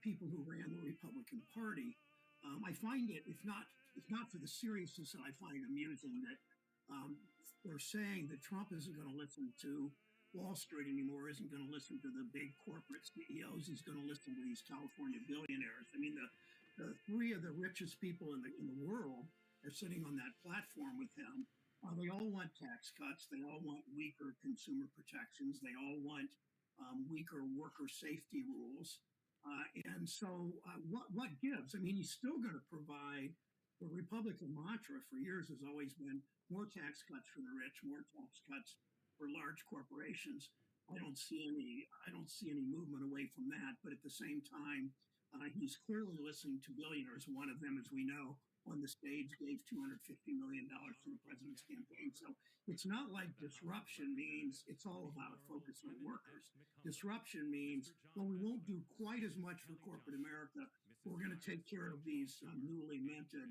people who ran the Republican Party. I find it, if not for the seriousness that I find amusing, that they're saying that Trump isn't going to listen to Wall Street anymore, isn't going to listen to the big corporate CEOs. He's going to listen to these California billionaires. I mean, the three of the richest people in the world are sitting on that platform with him. They all want tax cuts. They all want weaker consumer protections. They all want weaker worker safety rules. And so what gives? I mean, he's still going to provide. The Republican mantra for years has always been more tax cuts for the rich, more tax cuts for large corporations. I don't see any movement away from that. But at the same time, he's clearly listening to billionaires. One of them, as we know, on the stage gave $250 million to the president's campaign. So it's not like disruption means it's all about a focus on workers. Disruption means, well, we won't do quite as much for corporate America. We're going to take care of these newly minted,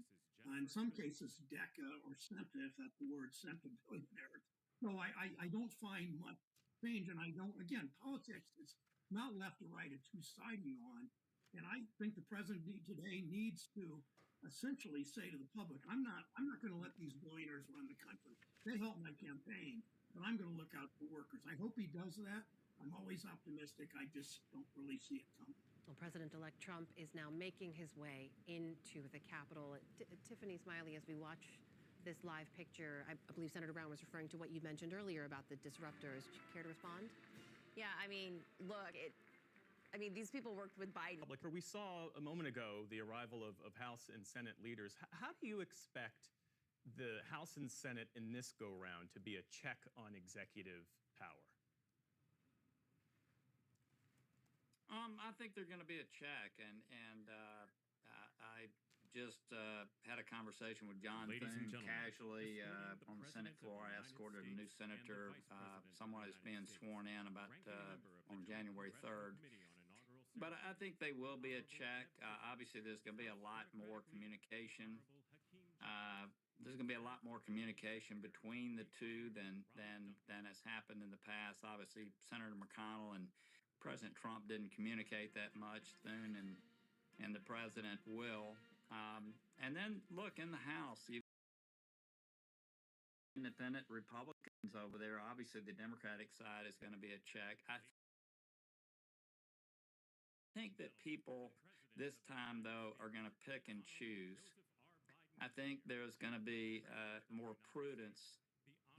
in some cases, DECA or CENTA, if that's the word, CENTA billionaires. So I don't find much change. And I don't, again, politics is not left or right, it's who's side you on. And I think the president today needs to essentially say to the public, I'm not going to let these billionaires run the country. They help my campaign, but I'm going to look out for workers. I hope he does that. I'm always optimistic. I just don't really see it coming. Well, President-elect Trump is now making his way into the Capitol. Tiffany Smiley, as we watch this live picture, I believe Senator Brown was referring to what you mentioned earlier about the disruptors. Care to respond? Yeah, I mean, look, these people worked with Biden. We saw a moment ago the arrival of House and Senate leaders. How do you expect the House and Senate in this go-round to be a check on executive power? I think they're going to be a check, and I just had a conversation with John Thune casually on the Senate floor. I escorted a new senator, someone who's being sworn in about on January 3rd. But I think they will be a check. Obviously, there's going to be a lot more communication. There's going to be a lot more communication between the two than has happened in the past. Obviously, Senator McConnell and President Trump didn't communicate that much. Thune and the president will. And then, look, in the House, you've independent Republicans over there. Obviously, the Democratic side is going to be a check. I think that people this time, though, are going to pick and choose. I think there's going to be more prudence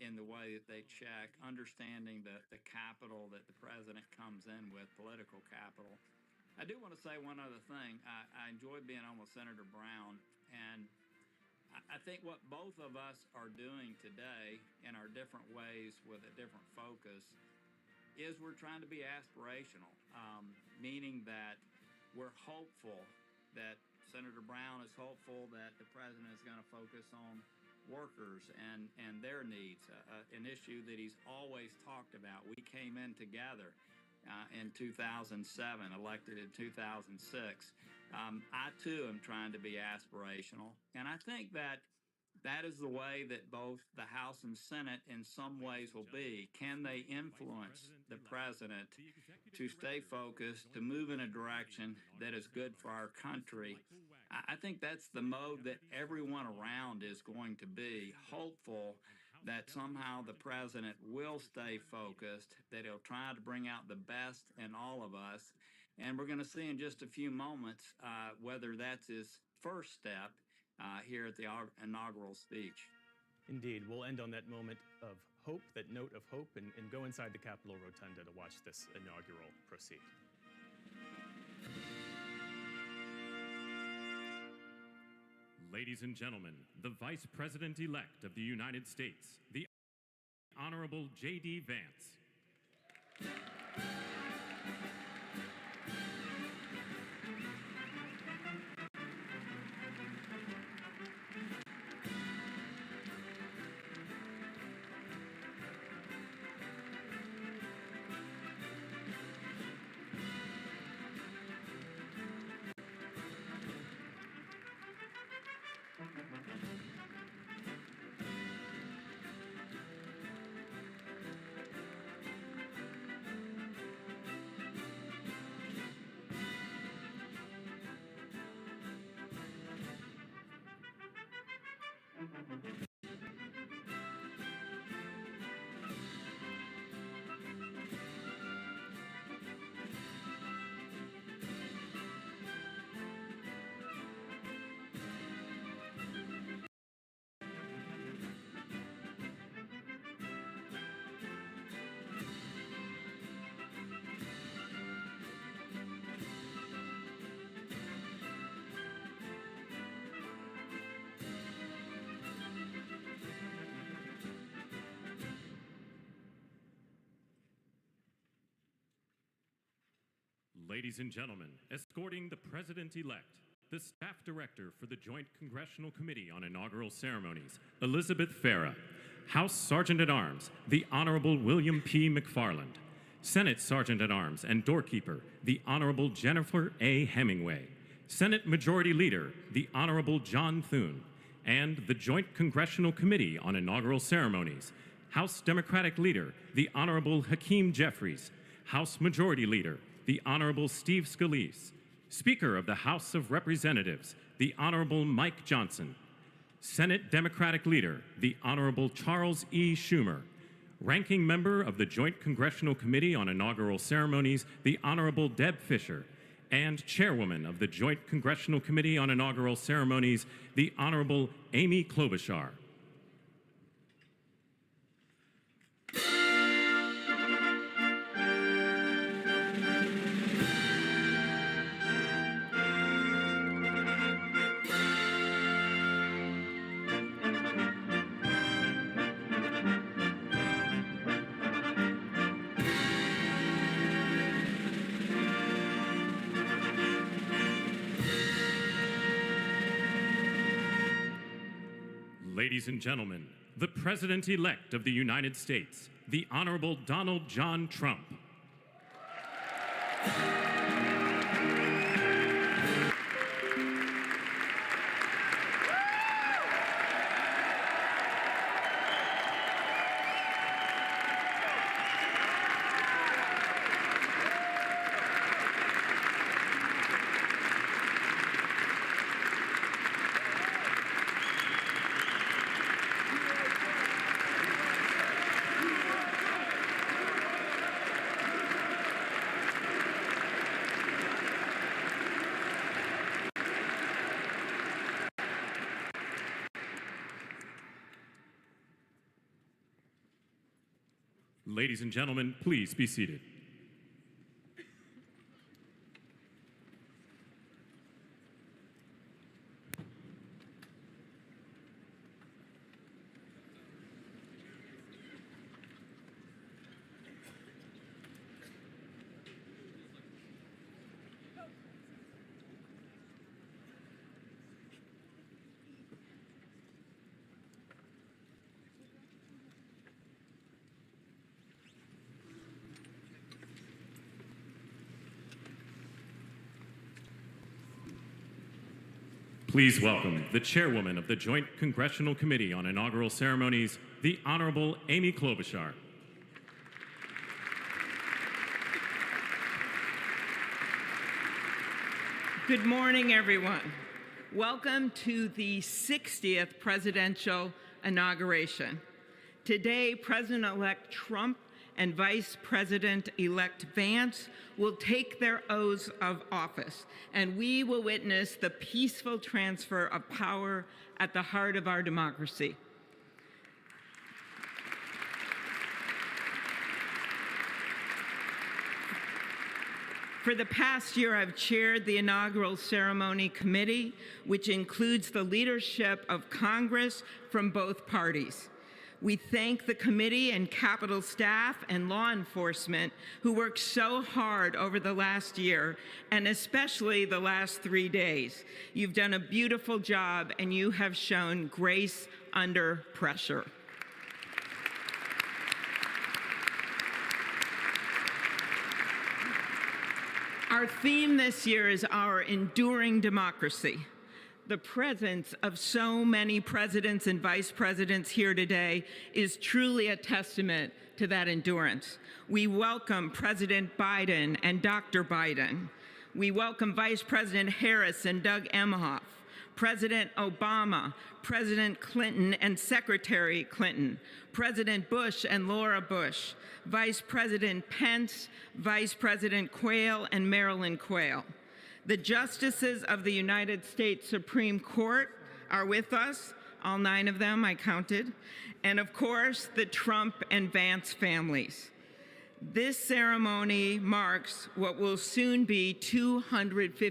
in the way that they check, understanding the capital that the president comes in with, political capital. I do want to say one other thing. I enjoyed being on with Senator Brown, and I think what both of us are doing today in our different ways with a different focus is we're trying to be aspirational, meaning that we're hopeful that Senator Brown is hopeful that the president is going to focus on workers and their needs, an issue that he's always talked about. We came in together in 2007, elected in 2006. I, too, am trying to be aspirational. And I think that is the way that both the House and Senate in some ways will be. Can they influence the president to stay focused, to move in a direction that is good for our country? I think that's the mode that everyone around is going to be, hopeful that somehow the president will stay focused, that he'll try to bring out the best in all of us. And we're going to see in just a few moments whether that's his first step here at the inaugural speech. Indeed. We'll end on that moment of hope, that note of hope, and go inside the Capitol Rotunda to watch this inaugural proceed. Ladies and gentlemen, the Vice President-elect of the United States, the Honorable J.D. Vance. Ladies and gentlemen, escorting the President-elect, the Staff Director for the Joint Congressional Committee on Inaugural Ceremonies, Elizabeth Farah, House Sergeant-at-Arms, the Honorable William P. McFarland, Senate Sergeant-at-Arms and Doorkeeper, the Honorable Jennifer A. Hemingway, Senate Majority Leader, the Honorable John Thune, and the Joint Congressional Committee on Inaugural Ceremonies, House Democratic Leader, the Honorable Hakeem Jeffries, House Majority Leader, the Honorable Steve Scalise, Speaker of the House of Representatives, the Honorable Mike Johnson, Senate Democratic Leader, the Honorable Charles E. Schumer, Ranking Member of the Joint Congressional Committee on Inaugural Ceremonies, the Honorable Deb Fischer, and Chairwoman of the Joint Congressional Committee on Inaugural Ceremonies, the Honorable Amy Klobuchar. Ladies and gentlemen, the President-elect of the United States, the Honorable Donald John Trump. Ladies and gentlemen, please be seated. Please welcome the Chairwoman of the Joint Congressional Committee on Inaugural Ceremonies, the Honorable Amy Klobuchar. Good morning, everyone. Welcome to the 60th presidential inauguration. Today, President-elect Trump and Vice President-elect Vance will take their oaths of office, and we will witness the peaceful transfer of power at the heart of our democracy. For the past year, I've chaired the inaugural ceremony committee, which includes the leadership of Congress from both parties. We thank the committee and Capitol staff and law enforcement who worked so hard over the last year, and especially the last 3 days. You've done a beautiful job, and you have shown grace under pressure. Our theme this year is our enduring democracy. The presence of so many presidents and vice presidents here today is truly a testament to that endurance. We welcome President Biden and Dr. Biden. We welcome Vice President Harris and Doug Emhoff, President Obama, President Clinton and Secretary Clinton, President Bush and Laura Bush, Vice President Pence, Vice President Quayle and Marilyn Quayle. The justices of the United States Supreme Court are with us, all 9 of them I counted, and of course, the Trump and Vance families. This ceremony marks what will soon be 250